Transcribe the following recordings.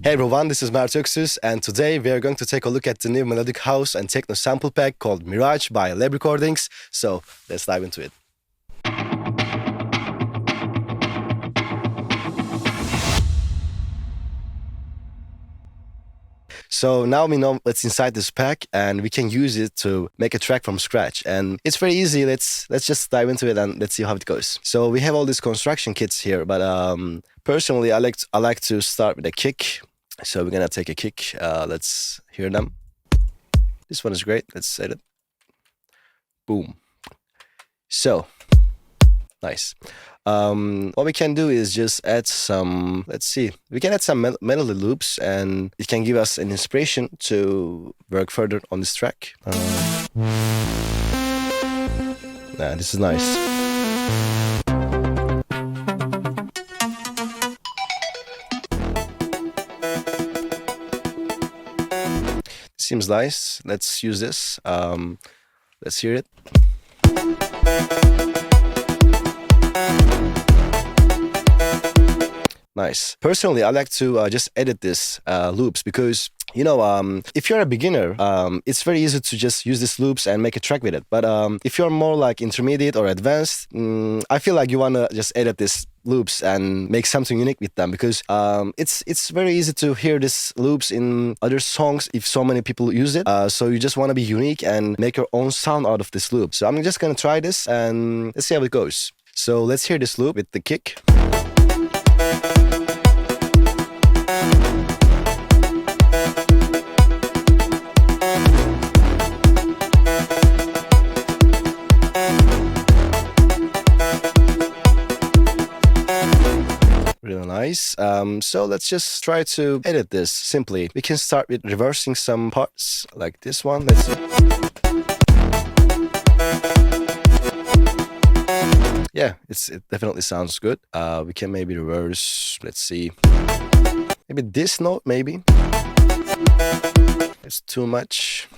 Hey everyone, this is Mert, and today we are going to take a look at the new melodic house and techno sample pack called MIRAGE by Lab Recordings. So let's dive into it. So now we know what's inside this pack, and we can use it to make a track from scratch. And it's very easy. Let's just dive into it and let's see how it goes. So we have all these construction kits here, but personally, I like to start with a kick. So we're gonna take a kick. Let's hear them. This one is great. Let's set it. Boom. So nice. What we can do is just add some, let's see, we can add some melody loops, and it can give us an inspiration to work further on this track. This is nice. Seems nice. Let's use this. Let's hear it. Nice. Personally, I like to just edit this loops because, you know, if you're a beginner, it's very easy to just use these loops and make a track with it. But if you're more like intermediate or advanced, I feel like you want to just edit these loops and make something unique with them, because it's very easy to hear these loops in other songs if so many people use it. So you just want to be unique and make your own sound out of this loop. So I'm just going to try this and let's see how it goes. So let's hear this loop with the kick. Really nice. So let's just try to edit this simply. We can start with reversing some parts like this one. Let's see. Yeah, it definitely sounds good. We can maybe reverse, let's see, maybe this note, maybe. It's too much.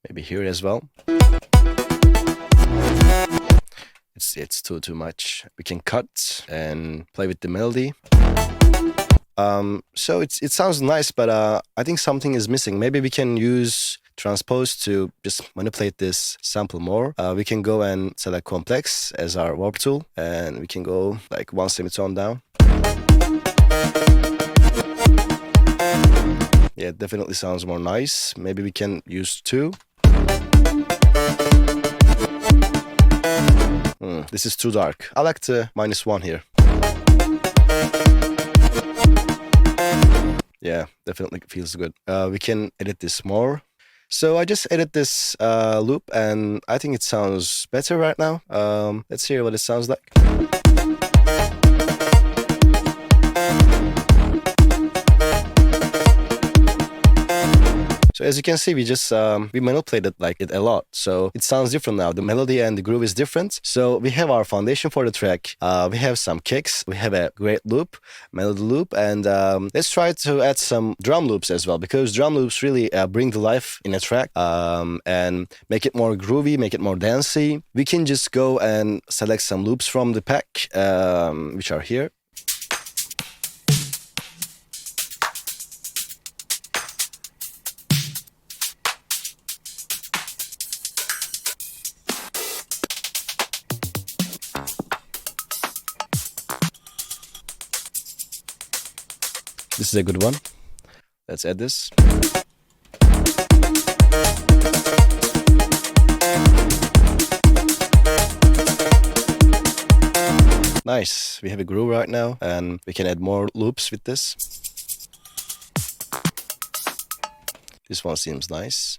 Maybe here as well. It's too much. We can cut and play with the melody. So it sounds nice, but I think something is missing. Maybe we can use transpose to just manipulate this sample more. We can go and select complex as our warp tool, and we can go like one semitone down. Yeah, it definitely sounds more nice. Maybe we can use 2. This is too dark. I like the -1 here. Yeah, definitely feels good. We can edit this more. So I just edit this loop, and I think it sounds better right now. Let's hear what it sounds like. So as you can see, we manipulated like it a lot. So it sounds different now. The melody and the groove is different. So we have our foundation for the track. We have some kicks. We have a great loop, melody loop, and let's try to add some drum loops as well, because drum loops really bring the life in a track and make it more groovy, make it more dancey. We can just go and select some loops from the pack, which are here. This is a good one. Let's add this. Nice. We have a groove right now, and we can add more loops with this. This one seems nice.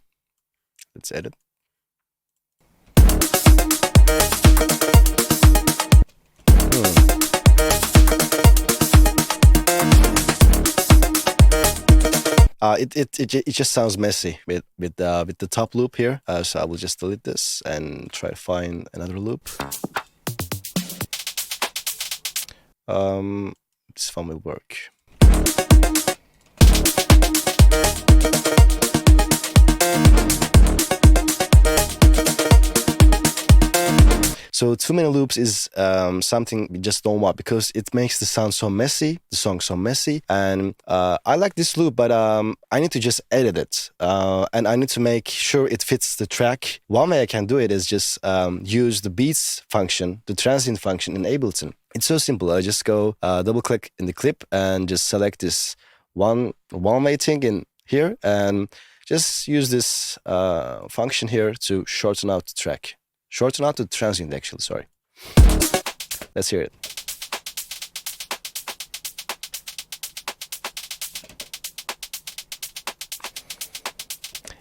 Let's add it. It just sounds messy with the top loop here. So I will just delete this and try to find another loop. This one will work. So too many loops is something we just don't want because it makes the sound so messy, the song so messy. And I like this loop, but I need to just edit it. And I need to make sure it fits the track. One way I can do it is just use the beats function, the transient function in Ableton. It's so simple. I just go double click in the clip and just select this one-way thing in here and just use this function here to shorten out the track. Shorten out the transient, actually, sorry. Let's hear it.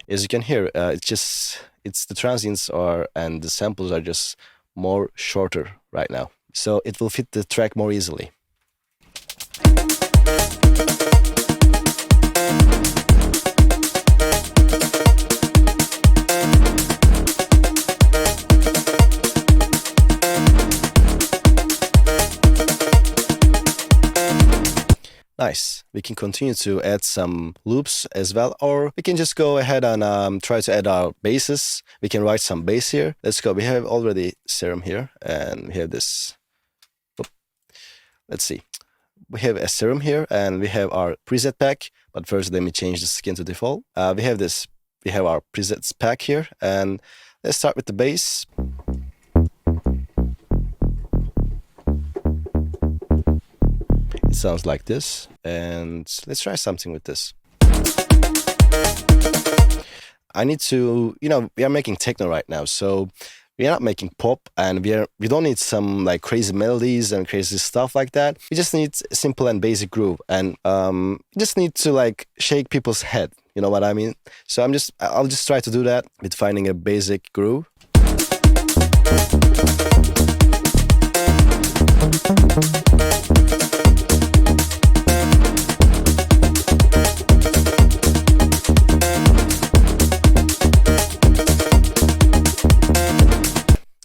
As you can hear, it's the transients and the samples are just more shorter right now. So it will fit the track more easily. Nice. We can continue to add some loops as well, or we can just go ahead and try to add our basses. We can write some bass here. Let's go. We have already serum here, and we have this. Let's see. We have a serum here, and we have our preset pack. But first, let me change the skin to default. We have this. We have our presets pack here, and let's start with the bass. Sounds like this, and let's try something with this. I need to, we are making techno right now, so we are not making pop, and we don't need some like crazy melodies and crazy stuff like that. We just need a simple and basic groove, and we just need to like shake people's head. You know what I mean? So I'll just try to do that with finding a basic groove.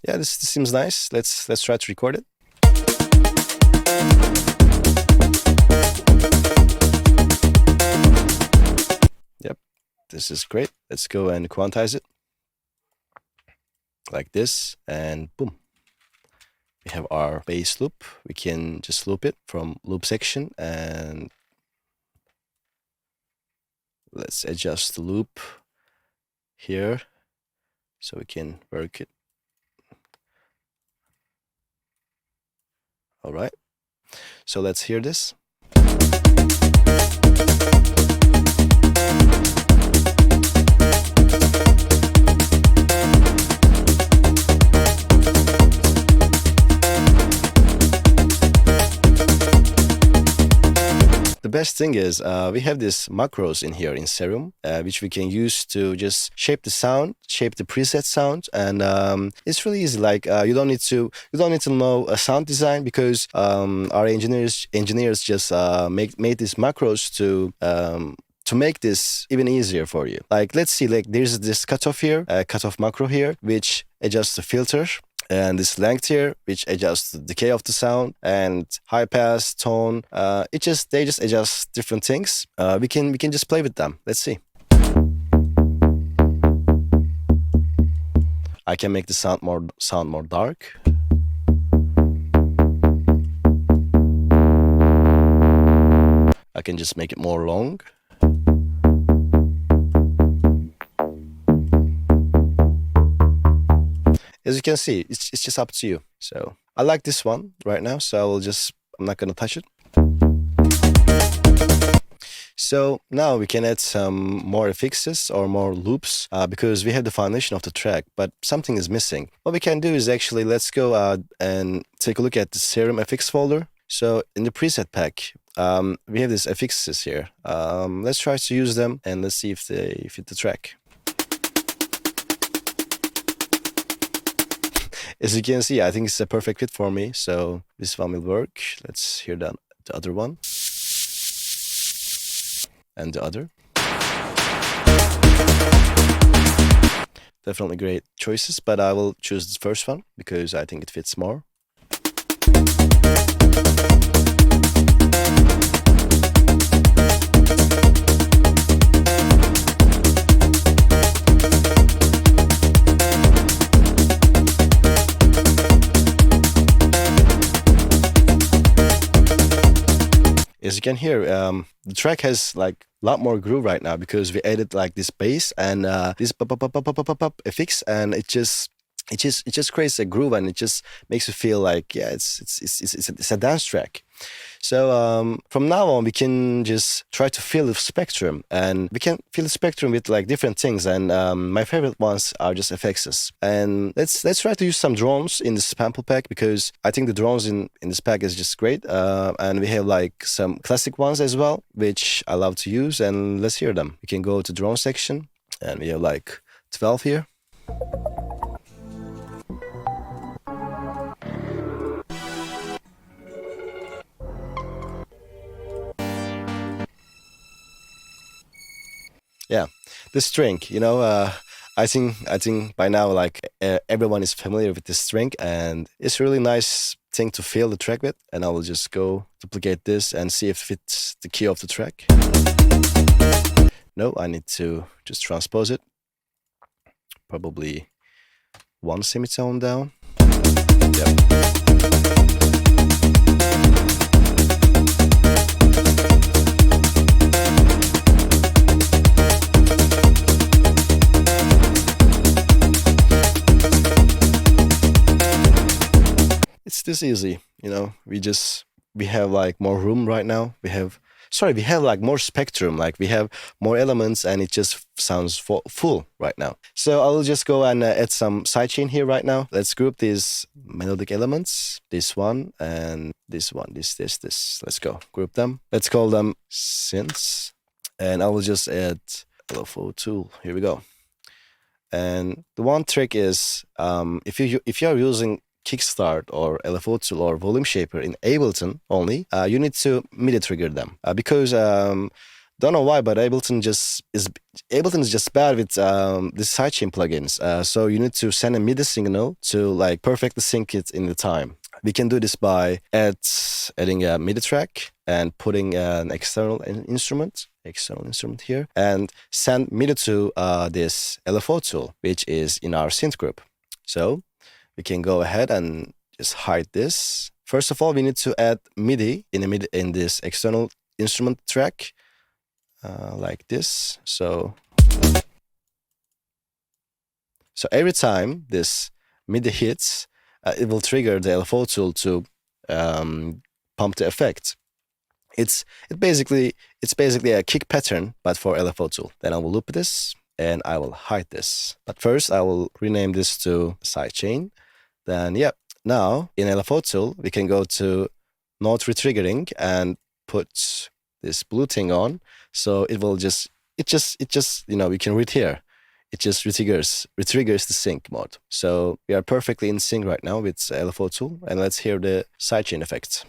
Yeah, this seems nice. Let's try to record it. Yep, this is great. Let's go and quantize it like this, and boom. We have our bass loop. We can just loop it from loop section, and let's adjust the loop here so we can work it. All right, so let's hear this. The best thing is we have this macros in here in Serum, which we can use to just shape the sound, shape the preset sound, and it's really easy. Like you don't need to know a sound design because our engineers just made these macros to make this even easier for you. Like let's see, like there's this cutoff here, cutoff macro here, which adjusts the filter. And this length here, which adjusts the decay of the sound, and high pass, tone. They just adjust different things. We can just play with them. Let's see. I can make the sound more dark. I can just make it more long. As you can see, it's just up to you. So I like this one right now, so I'm not gonna touch it. So now we can add some more effects or more loops because we have the foundation of the track, but something is missing. What we can do is actually, let's go and take a look at the Serum FX folder. So in the preset pack, we have these effects here. Let's try to use them and let's see if they fit the track. As you can see, I think it's a perfect fit for me, so this one will work. Let's hear the other one. And the other. Definitely great choices, but I will choose the first one because I think it fits more. as you can hear, the track has like a lot more groove right now because we added like this bass and this pop pop pop pop pop pop pop effects, and it just creates a groove, and it just makes you feel like, yeah, it's a dance track. So from now on, we can just try to feel the spectrum, and we can feel the spectrum with like different things. And my favorite ones are just effects. And let's try to use some drones in this sample pack, because I think the drones in this pack is just great. And we have like some classic ones as well, which I love to use. And let's hear them. We can go to drone section, and we have like 12 here. Yeah, the string, I think by now like everyone is familiar with this string, and it's a really nice thing to fill the track with. And I will just go duplicate this and see if it fits the key of the track. No, I need to just transpose it. Probably one semitone down. Yep. It's this easy, we have like more room right now. We have like more spectrum, like we have more elements, and it just sounds full right now. So I'll just go and add some sidechain here right now. Let's group these melodic elements, this one and this one, this. Let's go group them. Let's call them synths, and I will just add LFO tool. Here we go. And the one trick is, if you're using Kickstart or LFO tool or volume shaper in Ableton only, you need to MIDI trigger them, because don't know why, but Ableton is just bad with the sidechain plugins. So you need to send a MIDI signal to like perfectly sync it in the time. We can do this by adding a MIDI track and putting an external instrument here, and send MIDI to this LFO tool, which is in our synth group. So we can go ahead and just hide this. First of all, we need to add MIDI in this external instrument track, like this. So every time this MIDI hits, it will trigger the LFO tool to pump the effect. It's basically a kick pattern, but for LFO tool. Then I will loop this, and I will hide this. But first, I will rename this to sidechain. Then, yeah, now in LFO tool, we can go to note retriggering and put this blue thing on. So it will just, we can read here. It just retriggers the sync mode. So we are perfectly in sync right now with LFO tool. And let's hear the sidechain effect.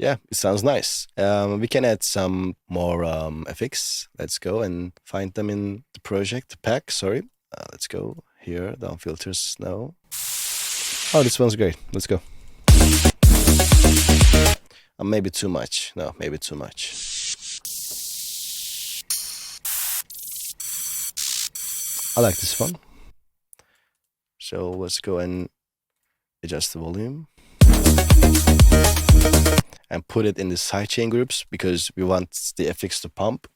Yeah, it sounds nice. We can add some more effects. Let's go and find them in the project pack. Sorry. Let's go here. Down filters. No. Oh, this one's great. Let's go. Maybe too much. No, maybe too much. I like this one. So let's go and adjust the volume. And put it in the sidechain groups, because we want the effects to pump.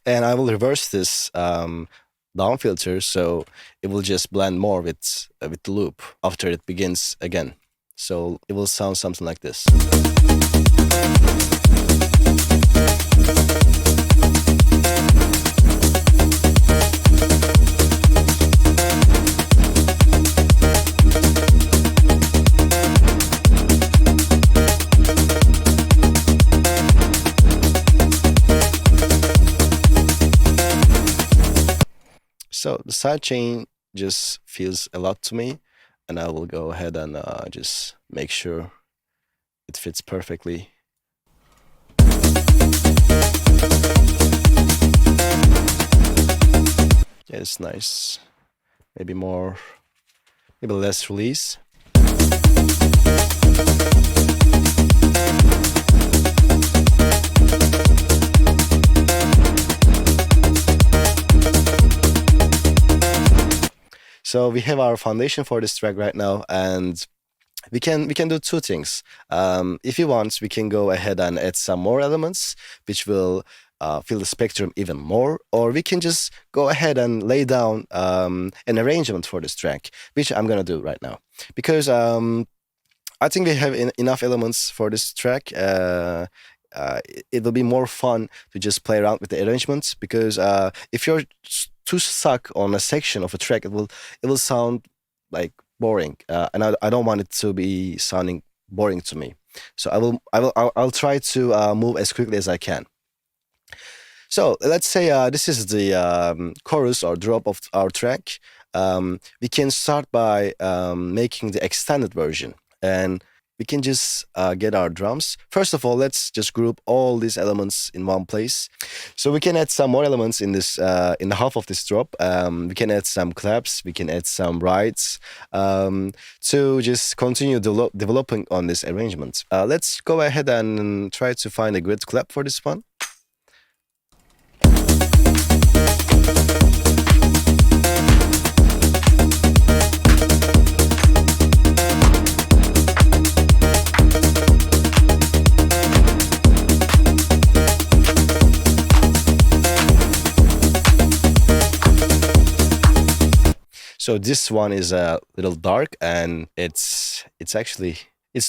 And I will reverse this down filter, so it will just blend more with the loop after it begins again. So it will sound something like this. So the sidechain just feels a lot to me, and I will go ahead and just make sure it fits perfectly. Yeah, it's nice. Maybe more, maybe less release. So we have our foundation for this track right now, and we can do two things. If you want, we can go ahead and add some more elements, which will fill the spectrum even more, or we can just go ahead and lay down an arrangement for this track, which I'm gonna do right now, because I think we have enough elements for this track. It will be more fun to just play around with the arrangements, because if you're too stuck on a section of a track, it will sound like boring, and I don't want it to be sounding boring to me. So I'll try to move as quickly as I can. So let's say this is the chorus or drop of our track. We can start by making the extended version, and we can just get our drums. First of all, let's just group all these elements in one place. So we can add some more elements in this in the half of this drop. We can add some claps, we can add some rides to just continue developing on this arrangement. Let's go ahead and try to find a good clap for this one. So this one is a little dark, and it's actually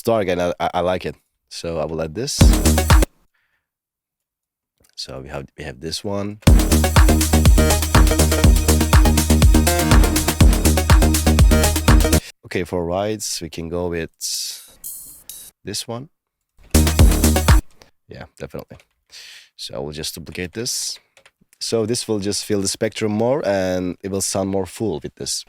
dark, and I like it. So I will add this. So we have this one. Okay, for rides we can go with this one. Yeah, definitely. So I will just duplicate this. So this will just fill the spectrum more, and it will sound more full with this.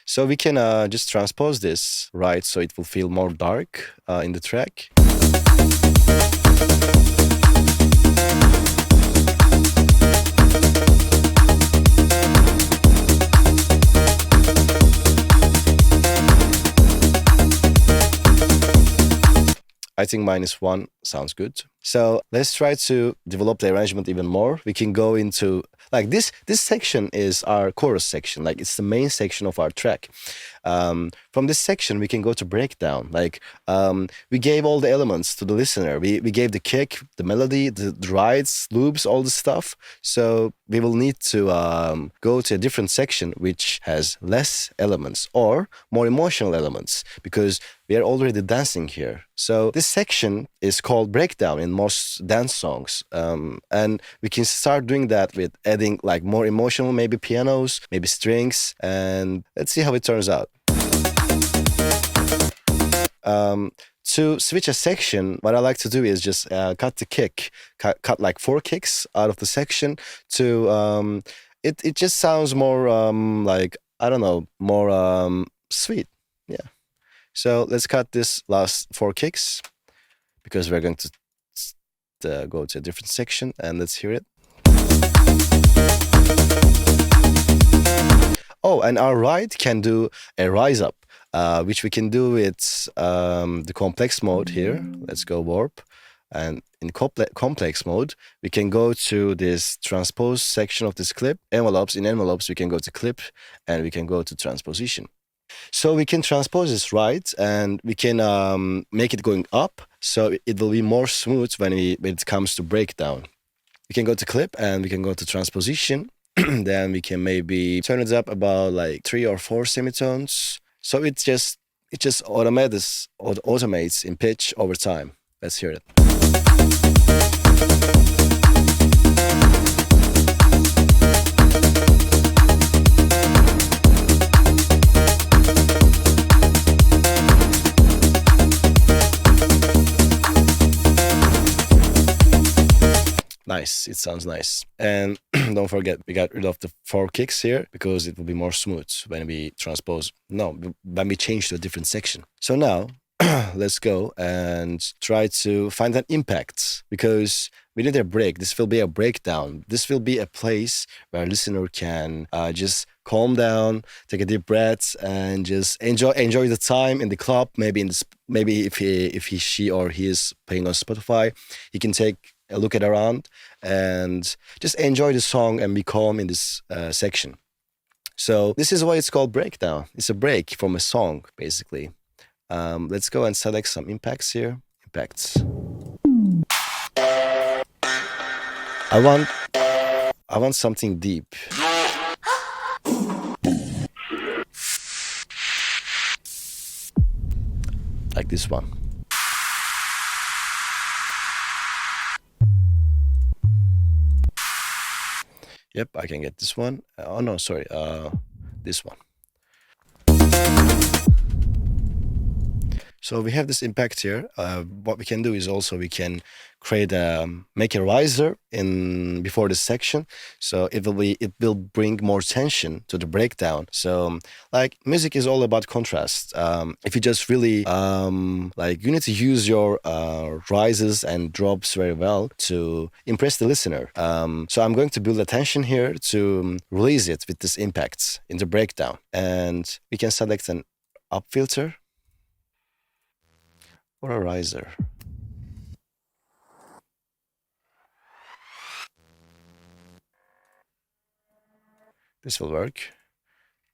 So we can just transpose this, right, so it will feel more dark in the track. I think -1 sounds good. So let's try to develop the arrangement even more. We can go into, like, this section is our chorus section, like it's the main section of our track. From this section we can go to breakdown. Like we gave all the elements to the listener. We gave the kick, the melody, the rides, loops, all the stuff. So we will need to go to a different section which has less elements or more emotional elements, because we are already dancing here. So this section is called breakdown in most dance songs, and we can start doing that with adding like more emotional, maybe pianos, maybe strings, and let's see how it turns out. To switch a section, what I like to do is just cut the kick, cut like 4 kicks out of the section to it just sounds more like, I don't know, more sweet. Yeah. So let's cut this last 4 kicks, because we're going to go to a different section, and let's hear it. Oh, and our ride can do a rise up, which we can do with the complex mode here. Let's go warp. And in complex mode, we can go to this transpose section of this clip. Envelopes, in envelopes, we can go to clip, and we can go to transposition. So we can transpose this right, and we can make it going up, so it will be more smooth when it comes to breakdown. We can go to clip, and we can go to transposition. Then we can maybe turn it up about like 3 or 4 semitones. So it just automates in pitch over time. Let's hear it. Nice. It sounds nice. And don't forget, we got rid of the 4 kicks here because it will be more smooth when we transpose. No, when we change to a different section. So now let's go and try to find an impact, because we need a break. This will be a breakdown. This will be a place where listener can just calm down, take a deep breath, and just enjoy the time in the club. Maybe maybe if she or he is playing on Spotify, he can take a look at around and just enjoy the song and be calm in this section. So this is why it's called breakdown. It's a break from a song, basically. Let's go and select some impacts here. Impacts. I want something deep. Like this one. Yep, I can get this one. Oh no, sorry. This one. So we have this impact here. What we can do is also we can create make a riser in before this section, so it will bring more tension to the breakdown. So like music is all about contrast. If you just really like, you need to use your rises and drops very well to impress the listener. So I'm going to build a tension here to release it with this impact in the breakdown, and we can select an up filter or a riser. This will work.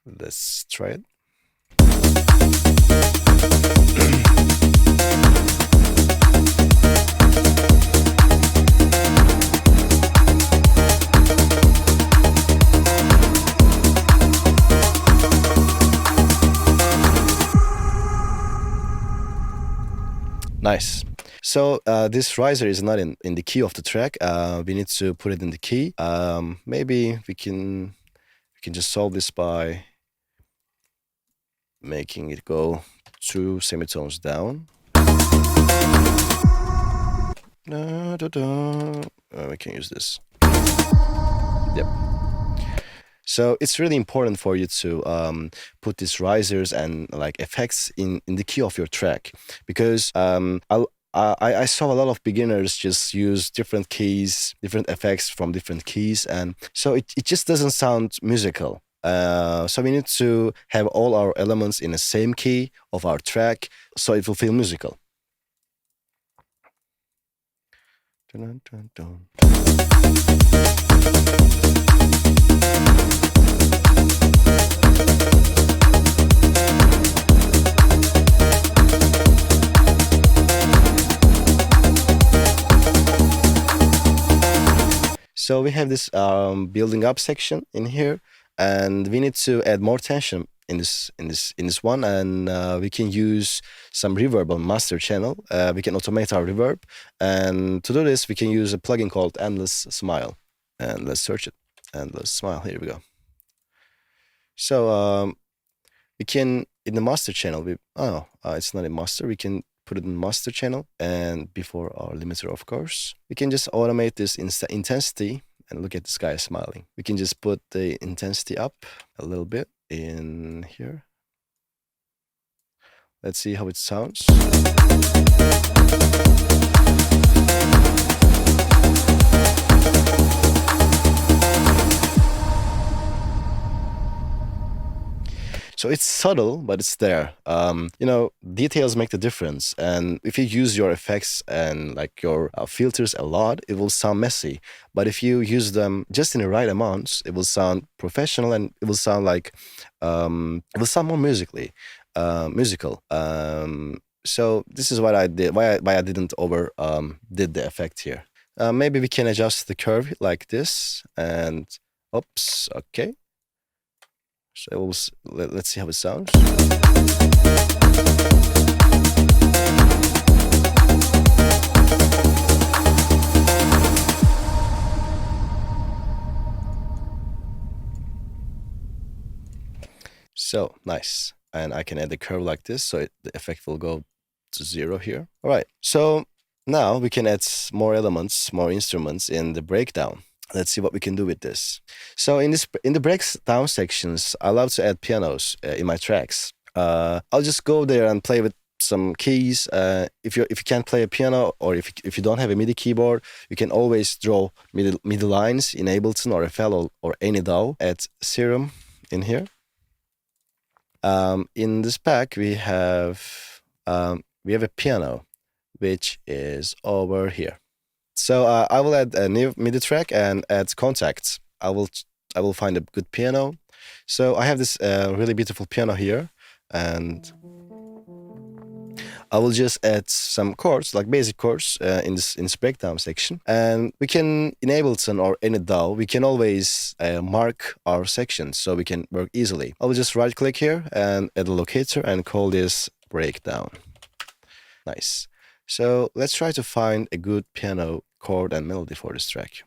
Let's try it. Nice. So this riser is not in the key of the track. We need to put it in the key. Maybe we can just solve this by making it go 2 semitones down. We can use this. Yep. So it's really important for you to put these risers and like effects in the key of your track, because I saw a lot of beginners just use different keys, different effects from different keys, and so it just doesn't sound musical. So we need to have all our elements in the same key of our track, so it will feel musical. Dun, dun, dun. So we have this building up section in here, and we need to add more tension in this one, and we can use some reverb on master channel. We can automate our reverb, and to do this we can use a plugin called Endless Smile, and let's search it. Endless Smile. Here we go. So we can, in the master channel, it's not in master. We can put it in master channel, and before our limiter, of course, we can just automate this intensity. And look at this guy smiling. We can just put the intensity up a little bit in here. Let's see how it sounds. So it's subtle, but it's there. You know, details make the difference. And if you use your effects and like your filters a lot, it will sound messy. But if you use them just in the right amounts, it will sound professional, and it will sound like it will sound more musical. So this is what I did. Why I didn't did the effect here. Maybe we can adjust the curve like this, and oops, okay. So let's see how it sounds. So nice. And I can add the curve like this, so the effect will go to 0 here. All right. So Now we can add more elements, more instruments in the breakdown. Let's see what we can do with this. So in the breakdown sections, I love to add pianos in my tracks. I'll just go there and play with some keys. If you can't play a piano, or if you don't have a MIDI keyboard, you can always draw MIDI lines in Ableton or FL or any DAW. Add Serum in here. In this pack we have a piano, which is over here. So I will add a new MIDI track and add contacts. I will find a good piano. So I have this really beautiful piano here, and I will just add some chords, like basic chords, in this breakdown section. And we can, in Ableton or any DAW, we can always mark our sections so we can work easily. I will just right click here and add a locator and call this breakdown. Nice. So let's try to find a good piano chord and melody for this track.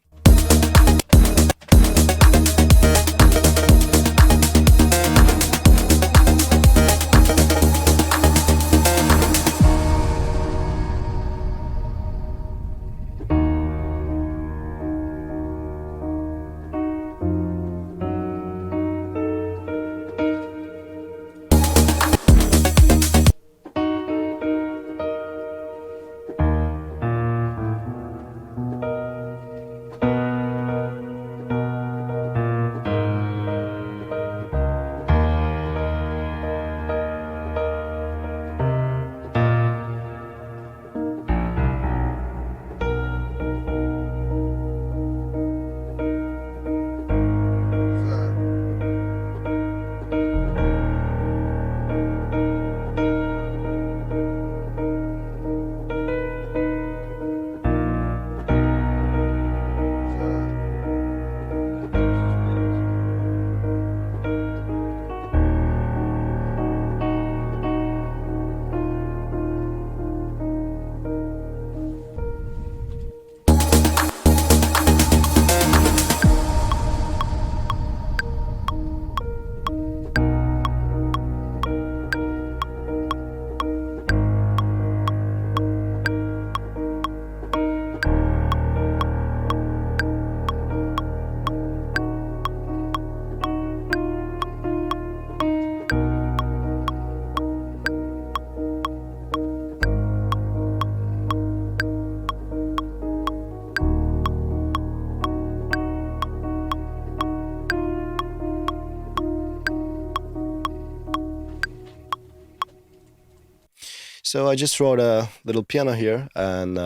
So I just wrote a little piano here, and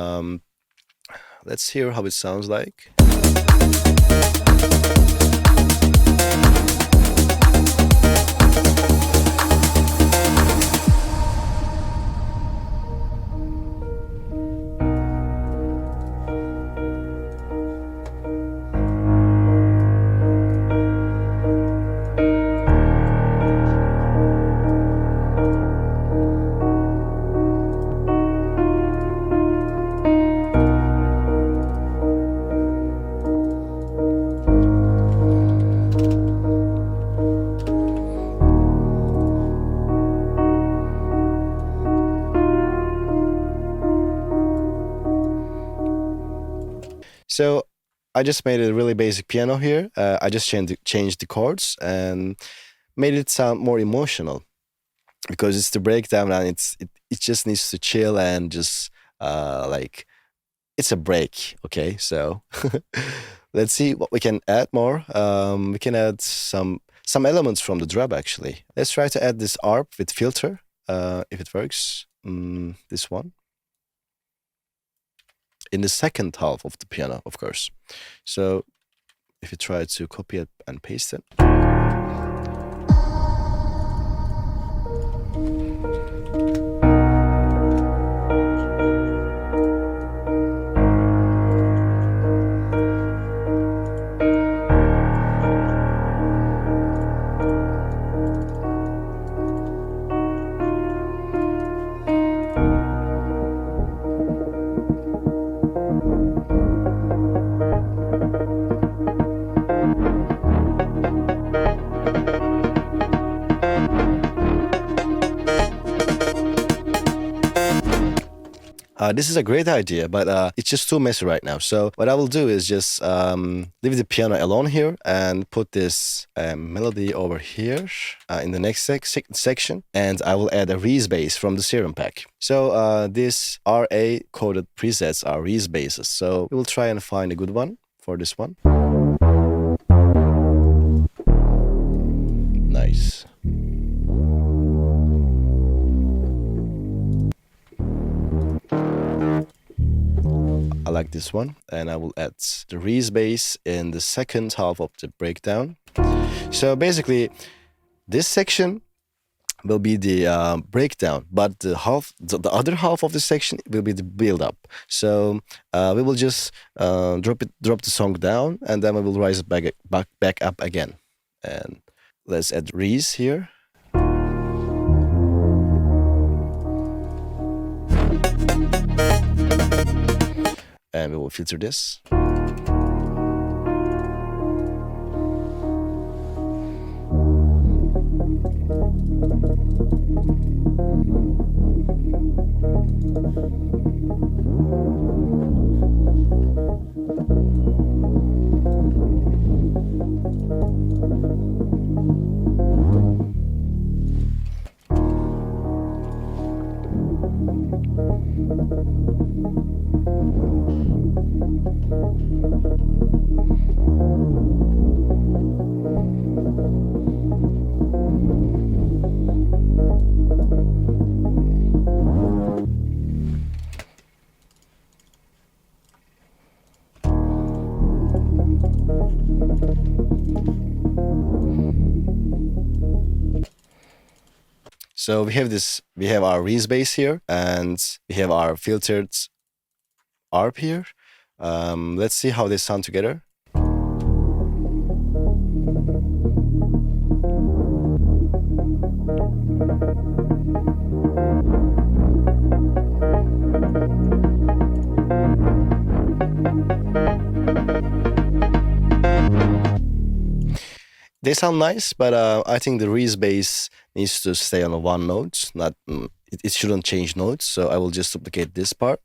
let's hear how it sounds like. So I just made a really basic piano here. I just changed the chords and made it sound more emotional, because it's the breakdown and it just needs to chill and just like it's a break. Okay, so let's see what we can add more. We can add some elements from the drum actually. Let's try to add this ARP with filter if it works. This one. In the second half of the piano, of course. So if you try to copy it and paste it. This is a great idea, but it's just too messy right now. So what I will do is just leave the piano alone here and put this melody over here in the next section. And I will add a Reese bass from the Serum pack. So these RA coded presets are Reese basses. So we will try and find a good one for this one. Nice. I like this one, and I will add the Reese bass in the second half of the breakdown. So basically, this section will be the breakdown, but the other half of the section will be the build-up. So we will just drop the song down, and then we will rise it back up again. And let's add Reese here. And we will filter this. So we have our Reese bass here, and we have our filtered ARP here. Let's see how they sound together. They sound nice, but I think the Reese bass needs to stay on a one note. It shouldn't change notes. So I will just duplicate this part,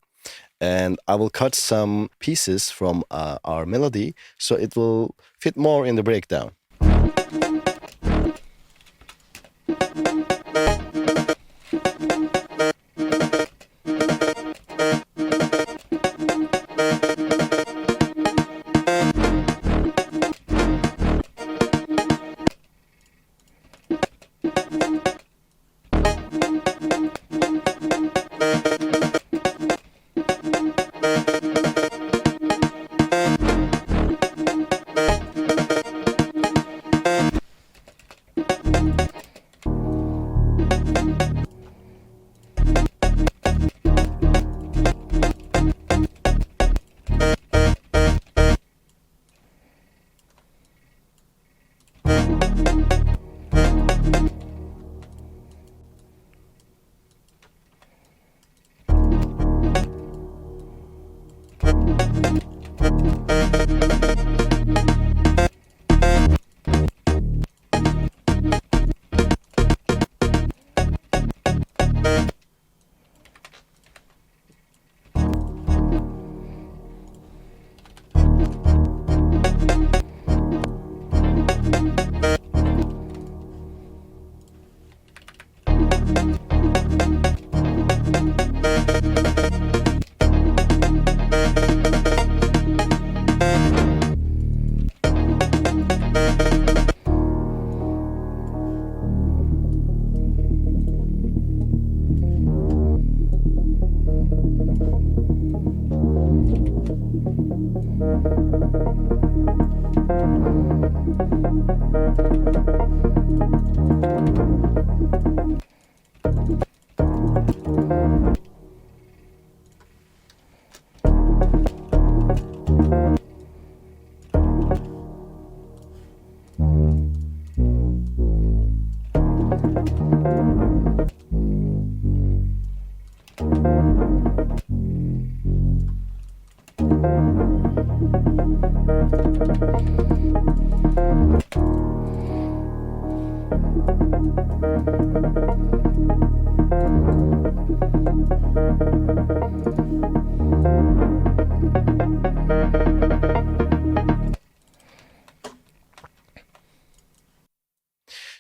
and I will cut some pieces from our melody so it will fit more in the breakdown.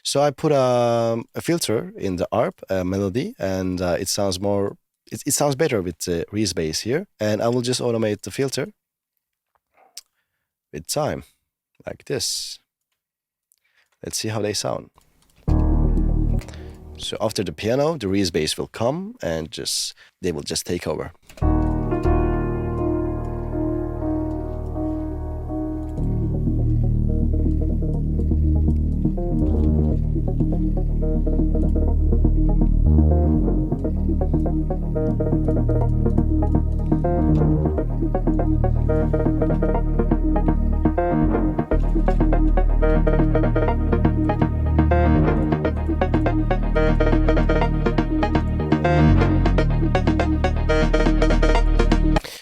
So I put a filter in the ARP melody, and it sounds more. It sounds better with the Reese bass here, and I will just automate the filter with time, like this. Let's see how they sound. So after the piano, the Reese bass will come and they will just take over.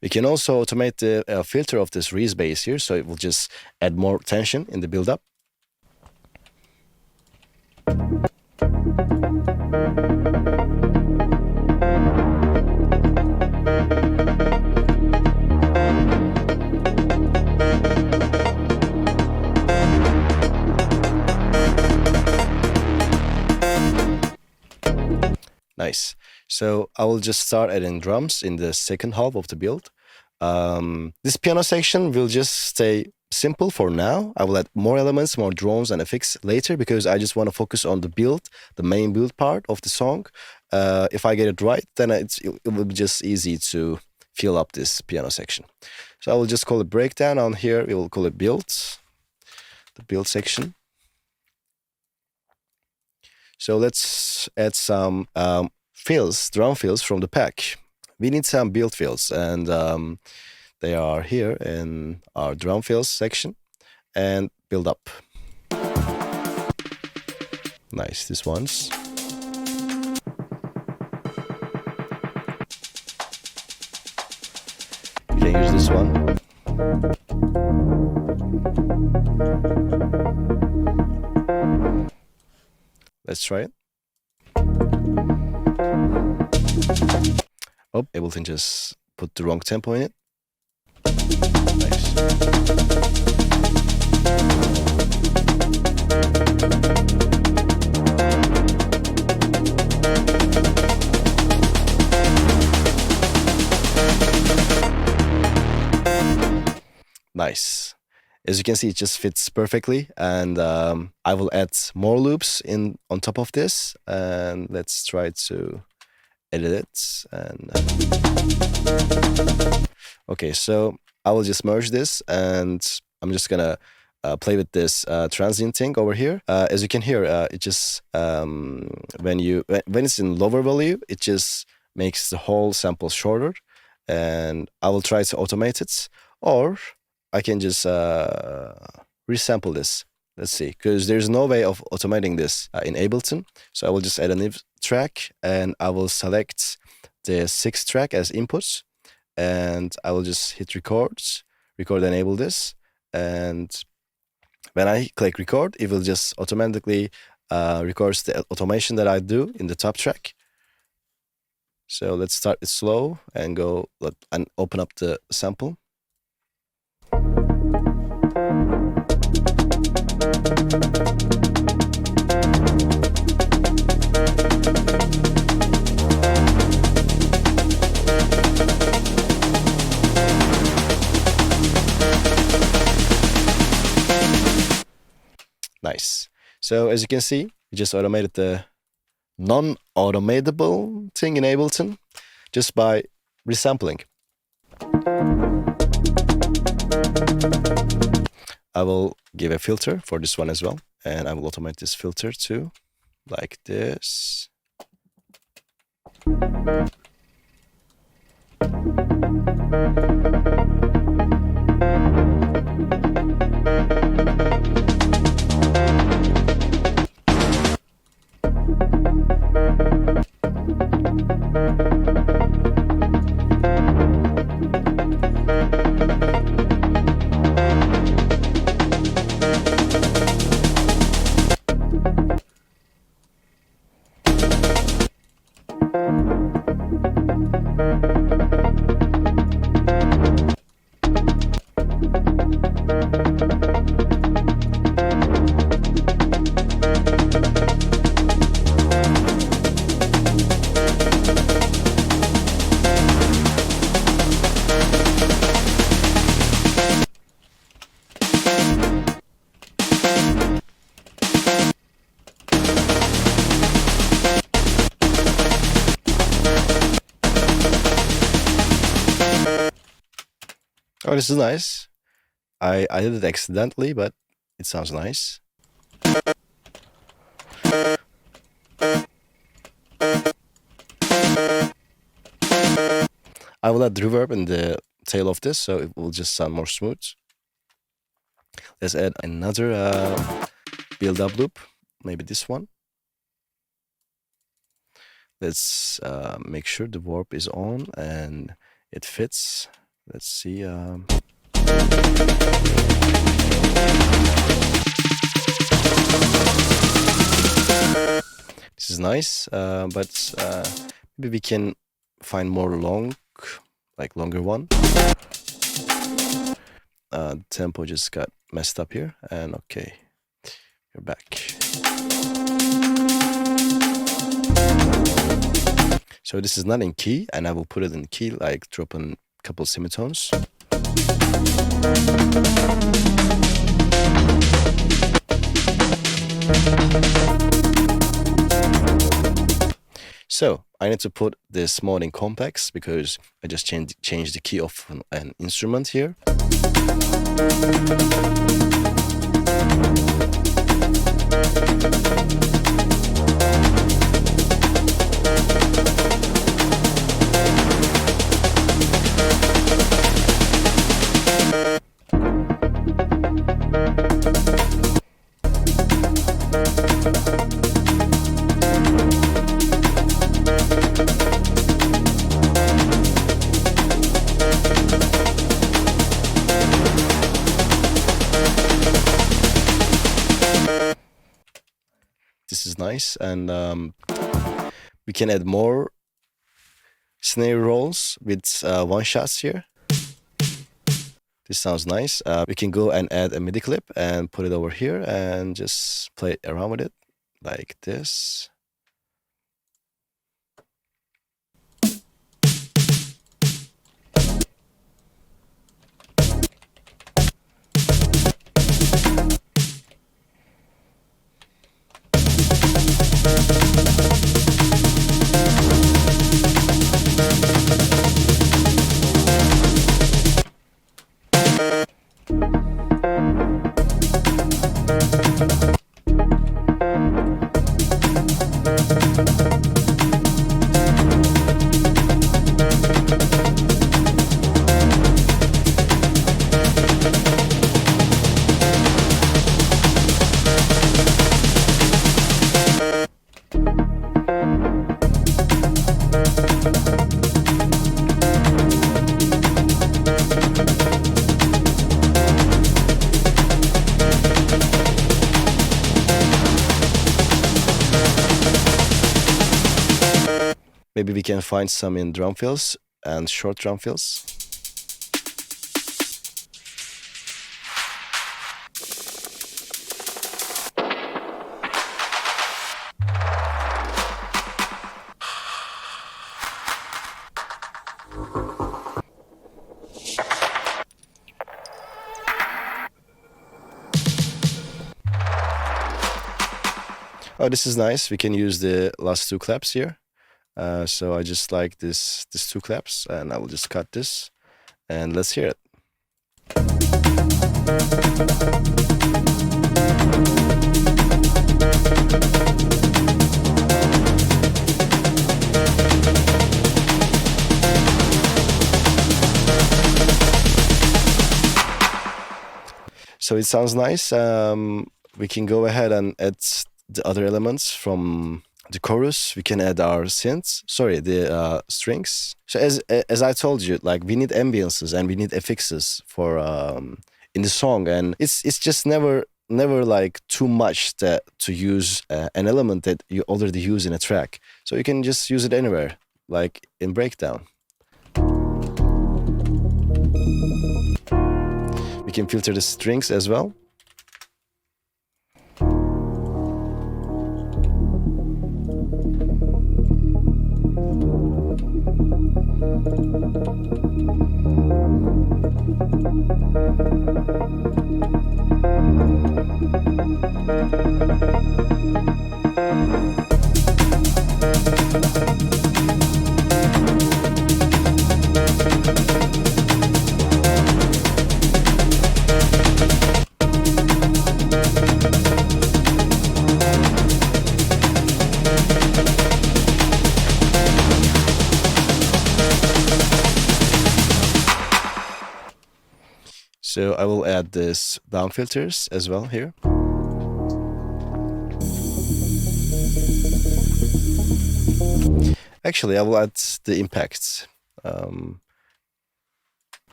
We can also automate the filter of this Reese bass here, so it will just add more tension in the build-up. Nice. So I will just start adding drums in the second half of the build. This piano section will just stay simple for now. I will add more elements, more drones and effects later, because I just want to focus on the build, the main build part of the song. If I get it right, then it will be just easy to fill up this piano section. So I will just call it breakdown. On here we will call it build, the build section. So let's add some fills, drum fills from the pack. We need some build fills, and they are here in our drum fills section and build up. Nice, these ones. We can use this one. Let's try it. Oh, Ableton just put the wrong tempo in it. Nice. Nice. As you can see, it just fits perfectly, and I will add more loops on top of this, and let's try to edit it. And okay, so I will just merge this, and I'm just gonna play with this transient thing over here. As you can hear, it just when it's in lower value, it just makes the whole sample shorter, and I will try to automate it, or I can just resample this. Let's see, because there's no way of automating this in Ableton. So I will just add a new track, and I will select the 6th track as inputs, and I will just hit record, enable this, and when I click record, it will just automatically records the automation that I do in the top track. So let's start it slow and go and open up the sample. Nice. So as you can see, we just automated the non-automatable thing in Ableton just by resampling. I will give a filter for this one as well, and I will automate this filter too, like this. Oh, this is nice. I did it accidentally, but it sounds nice. I will add reverb in the tail of this, so it will just sound more smooth. Let's add another build-up loop, maybe this one. Let's make sure the warp is on and it fits. Let's see. This is nice, but maybe we can find more longer one. Tempo just got messed up here, and okay, you're back. So this is not in key, and I will put it in key, like drop in a couple semitones. So I need to put this mode in complex because I just changed the key of an instrument here. This is nice, and we can add more snare rolls with one shots here. This sounds nice. We can go and add a MIDI clip and put it over here and just play around with it like this. Maybe we can find some in drum fills and short drum fills. Oh, this is nice. We can use the last two claps here. So I just like these two claps, and I will just cut this, and let's hear it. So it sounds nice. We can go ahead and add the other elements from the chorus. We can add our synths, the strings. So as I told you, like, we need ambiances and we need affixes for in the song, and it's just never like too much to use an element that you already use in a track. So you can just use it anywhere, like in breakdown. We can filter the strings as well. So I will add this down filters as well here. Actually, I will add the impacts.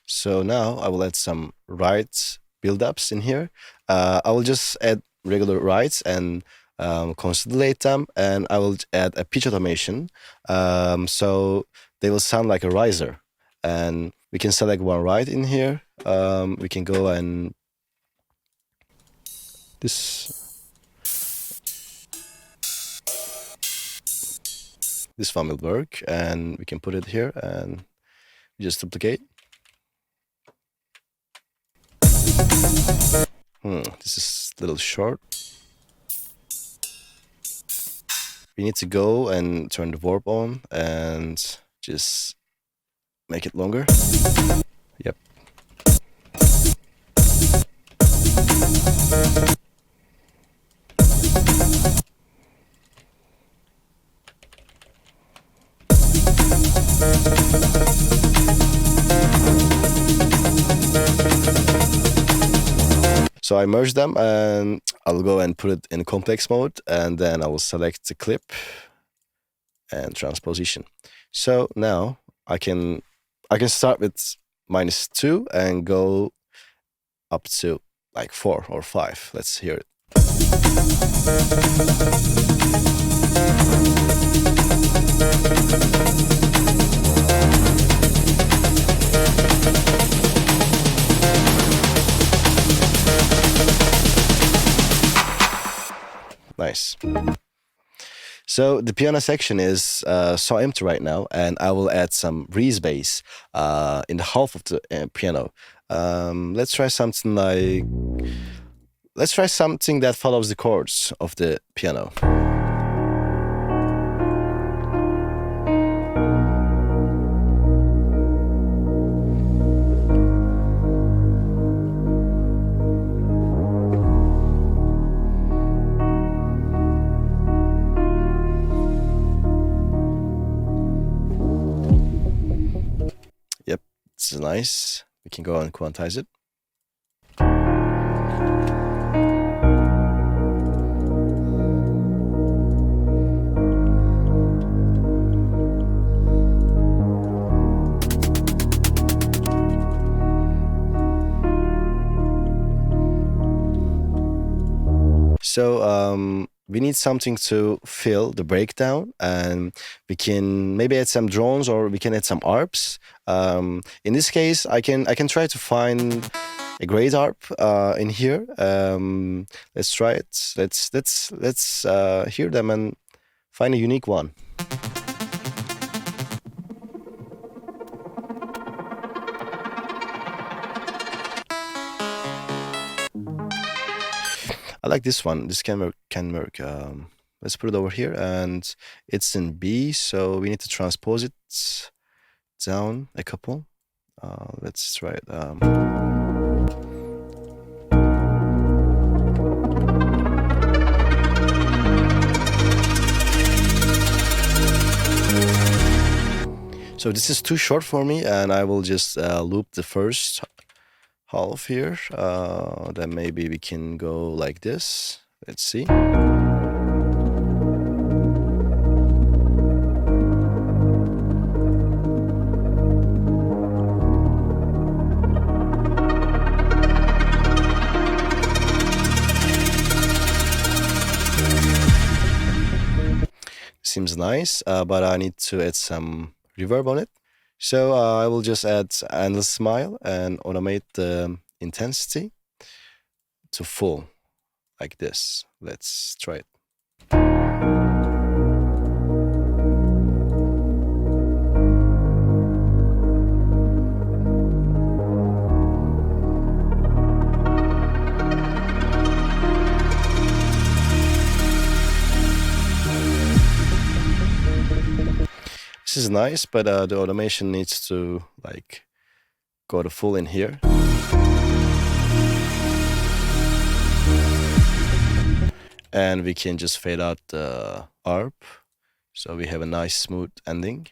So now I will add some ride build-ups in here. I will just add regular rides and consolidate them, and I will add a pitch automation, so they will sound like a riser. And we can select one ride in here. We can go and this one will work, and we can put it here and just duplicate. This is a little short. We need to go and turn the warp on and just make it longer. Yep. So I merge them, and I'll go and put it in complex mode, and then I will select the clip and transposition. So now I can start with -2 and go up to like 4 or 5. Let's hear it. Nice. So the piano section is so empty right now, and I will add some breeze bass in the half of the piano. Let's try something that follows the chords of the piano. This is nice. We can go and quantize it. So we need something to fill the breakdown, and we can maybe add some drones, or we can add some ARPs. In this case, I can try to find a great ARP in here. Let's try it. Let's hear them and find a unique one. I like this one. This can work. Let's put it over here, and it's in B, so we need to transpose it down a couple. Let's try it. So this is too short for me, and I will just loop the first half here. Then maybe we can go like this. Let's see. Seems nice, but I need to add some reverb on it. So I will just add endless smile and automate the intensity to full, like this. Let's try it. This is nice, but the automation needs to like go to full in here. And we can just fade out the ARP, so we have a nice smooth ending.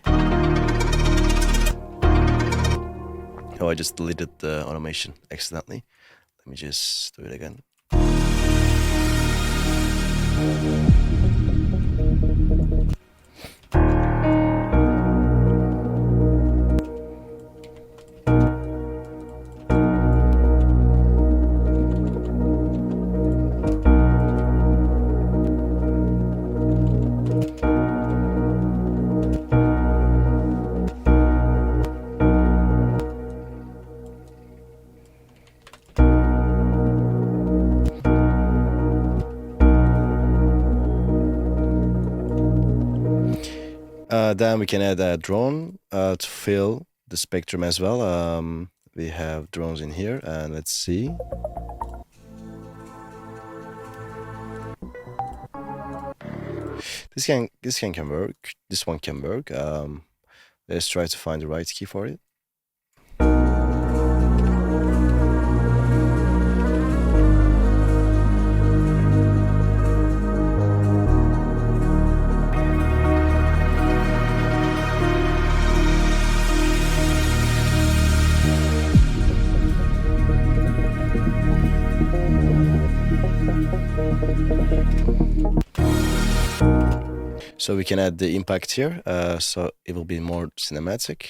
Oh, I just deleted the automation accidentally. Let me just do it again. Then we can add a drone to fill the spectrum as well. We have drones in here, and let's see. This can work. This one can work. Let's try to find the right key for it. So we can add the impact here, so it will be more cinematic.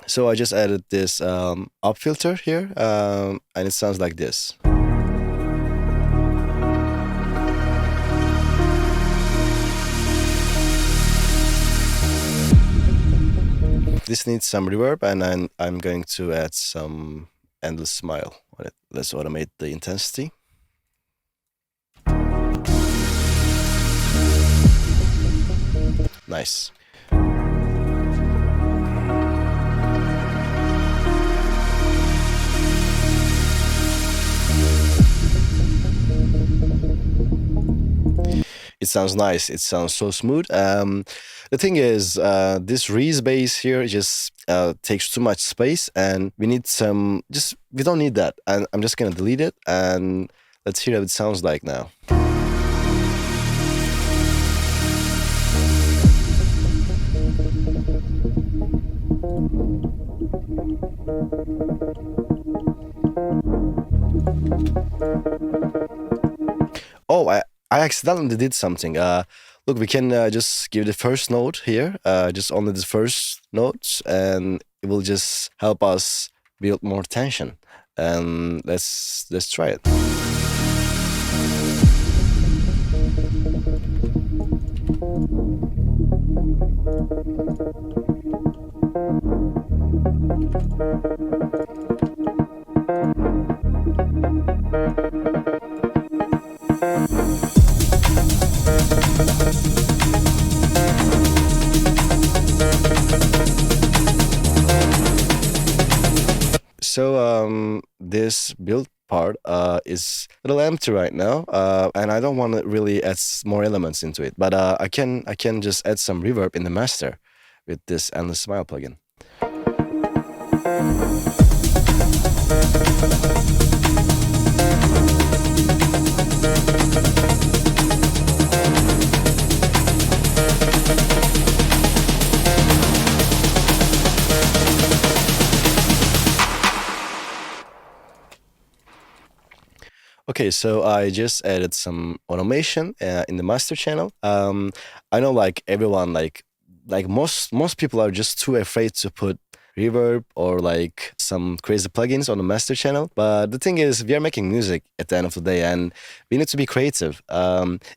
So I just added this up filter here, and it sounds like this. This needs some reverb, and I'm going to add some endless smile on it. Let's automate the intensity. Nice. It sounds nice. It sounds so smooth. The thing is, this Reese bass here just takes too much space, and we need some. We don't need that. And I'm just gonna delete it, and let's hear what it sounds like now. Oh, I accidentally did something. Look, we can just give the first note here, just only the first notes, and it will just help us build more tension. And let's try it. So this build part is a little empty right now, and I don't want to really add more elements into it, but I can just add some reverb in the master with this Endless Smile plugin. Okay, so I just added some automation in the master channel. I know, like everyone, like most people are just too afraid to put reverb or like some crazy plugins on the master channel. But the thing is, we are making music at the end of the day, and we need to be creative.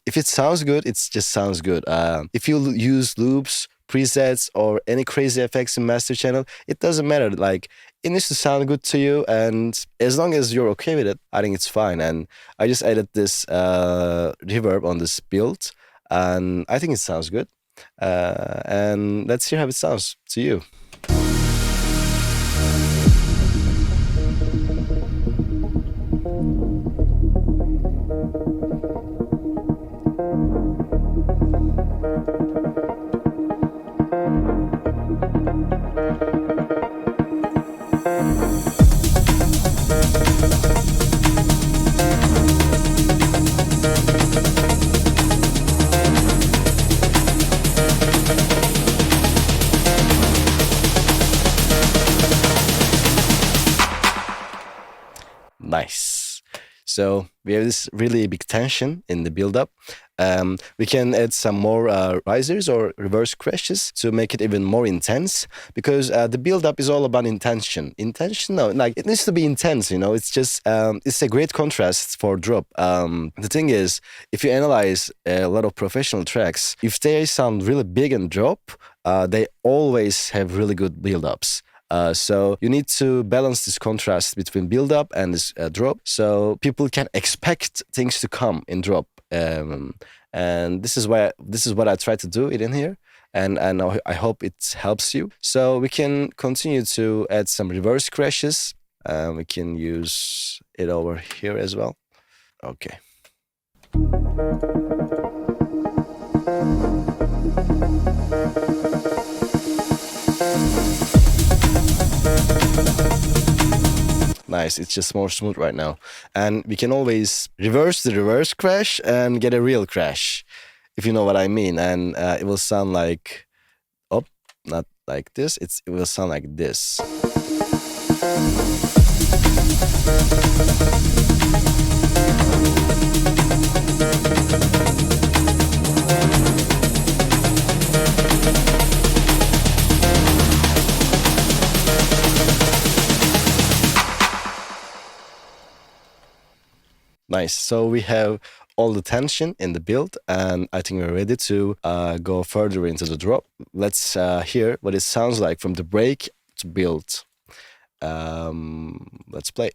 If it sounds good, it just sounds good. If you use loops, presets or any crazy effects in master channel. It doesn't matter. Like, it needs to sound good to you, and as long as you're okay with it, I think it's fine. And I just added this reverb on this build, and I think it sounds good. And let's hear how it sounds to you. Nice. So we have this really big tension in the build-up. We can add some more risers or reverse crashes to make it even more intense, because the build-up is all about intention. Intention, no, like, it needs to be intense, you know. It's just, it's a great contrast for drop. The thing is, if you analyze a lot of professional tracks, if they sound really big and drop, they always have really good build-ups. So you need to balance this contrast between build-up and this drop, so people can expect things to come in drop. And this is what I try to do it in here, and I hope it helps you. So we can continue to add some reverse crashes. We can use it over here as well. Okay. Nice, it's just more smooth right now. And we can always reverse the reverse crash and get a real crash, if you know what I mean. And it will sound like, oh, not like this, it will sound like this. Nice. So we have all the tension in the build, and I think we're ready to go further into the drop. Let's hear what it sounds like from the break to build. Let's play.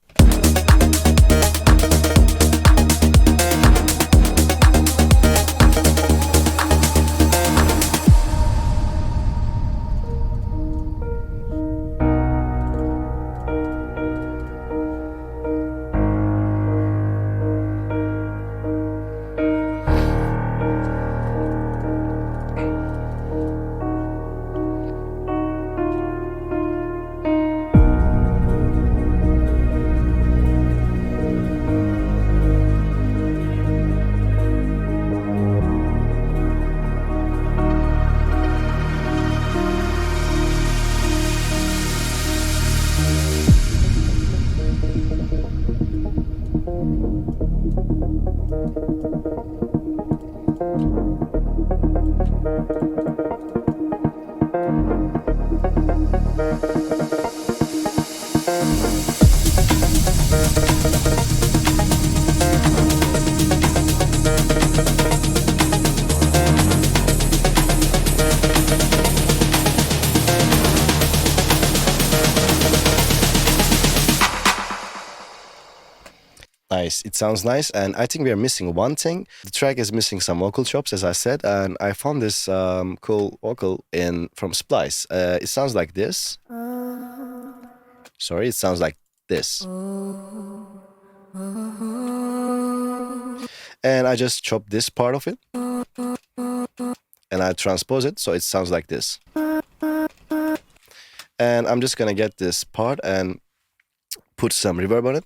Nice, it sounds nice, and I think we are missing one thing. The track is missing some vocal chops, as I said, and I found this cool vocal from Splice. It sounds like this. Sorry, it sounds like this. And I just chopped this part of it, and I transpose it, so it sounds like this. And I'm just gonna get this part and put some reverb on it.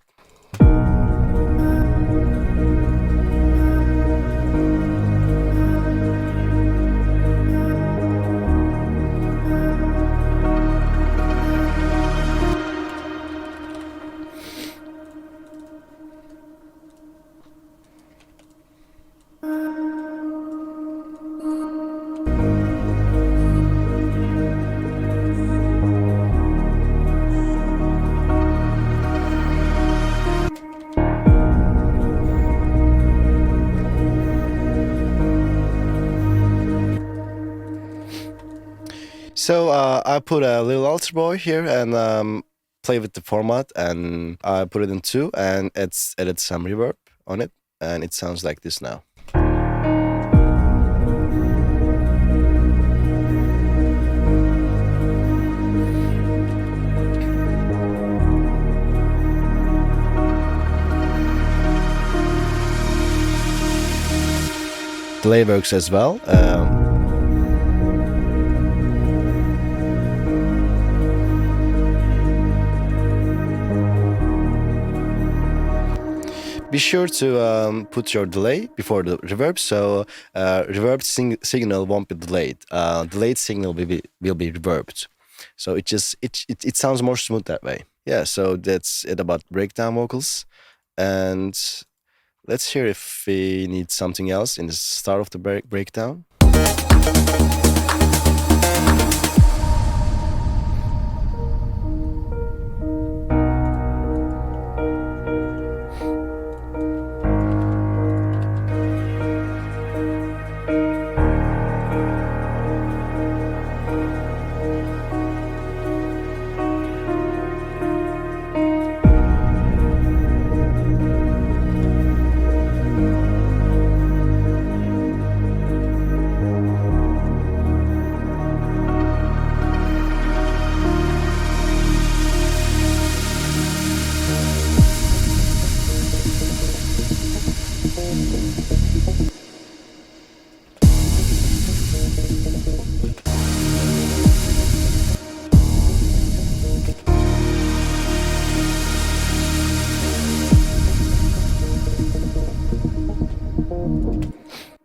So I put a little altar boy here and play with the format, and I put it in 2 and it's added some reverb on it, and it sounds like this now. Delay works as well. Be sure to put your delay before the reverb, so reverb signal won't be delayed. Delayed signal will be reverbed, so it sounds more smooth that way. Yeah, so that's it about breakdown vocals, and let's hear if we need something else in the start of the breakdown.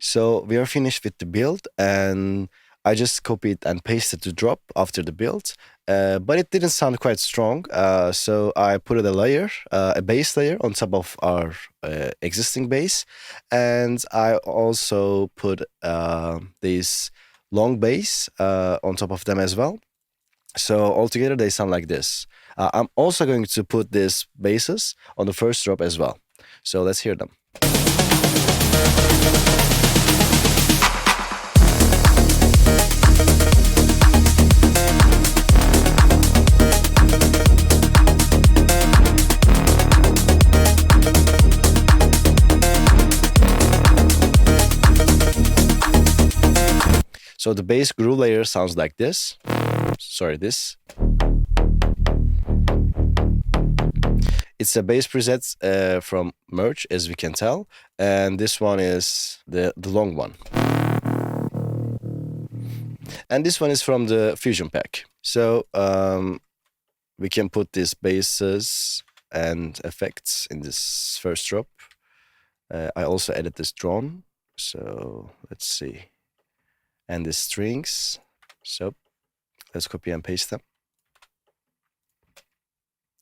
So we are finished with the build, and I just copied and pasted the drop after the build, but it didn't sound quite strong. So I put a layer, a bass layer on top of our existing bass, and I also put these long bass on top of them as well. So altogether they sound like this. I'm also going to put these basses on the first drop as well. So let's hear them. So the bass groove layer sounds like this. Sorry, this. It's a bass preset from MIRAGE, as we can tell, and this one is the long one. And this one is from the Fusion pack. So we can put these basses and effects in this first drop. I also added this drone, so let's see. And the strings, so let's copy and paste them.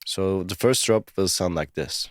So the first drop will sound like this.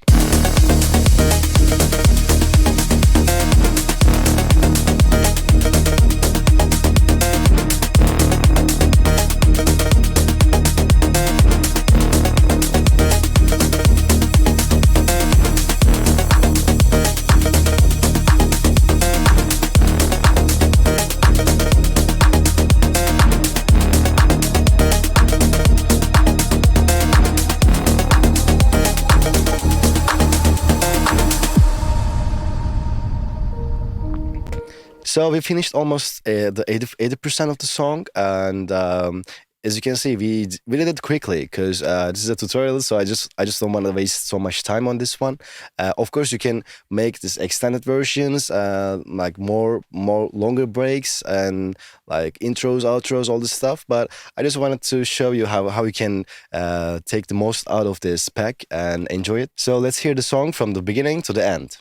So we finished almost the 80% of the song, and as you can see, we did it quickly because this is a tutorial, so I just don't want to waste so much time on this one. Of course, you can make this extended versions, like more longer breaks and like intros, outros, all this stuff. But I just wanted to show you how you can take the most out of this pack and enjoy it. So let's hear the song from the beginning to the end.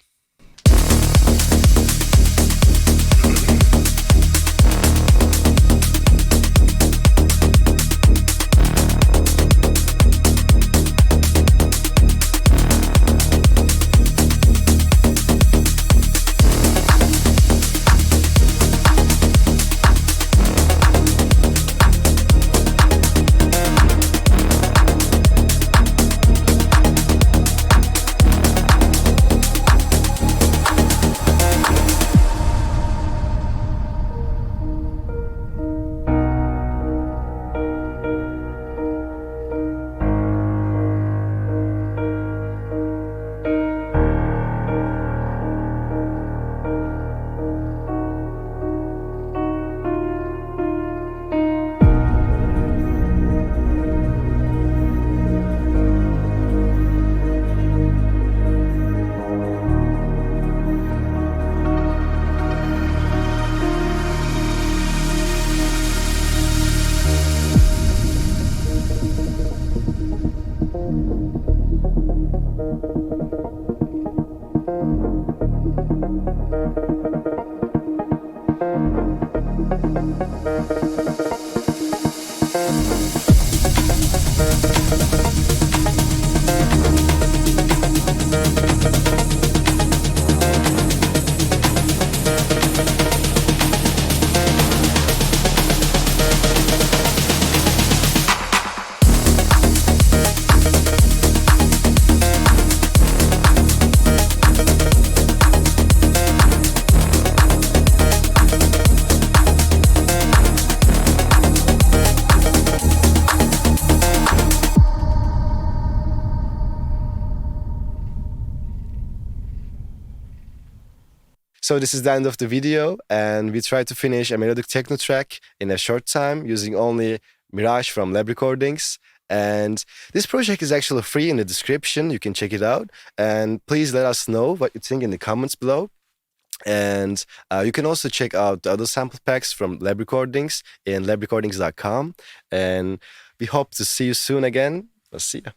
So this is the end of the video, and we tried to finish a melodic techno track in a short time using only Mirage from Lab Recordings. And this project is actually free in the description. You can check it out. And please let us know what you think in the comments below. And you can also check out the other sample packs from Lab Recordings in labrecordings.com. And we hope to see you soon again. I'll see you.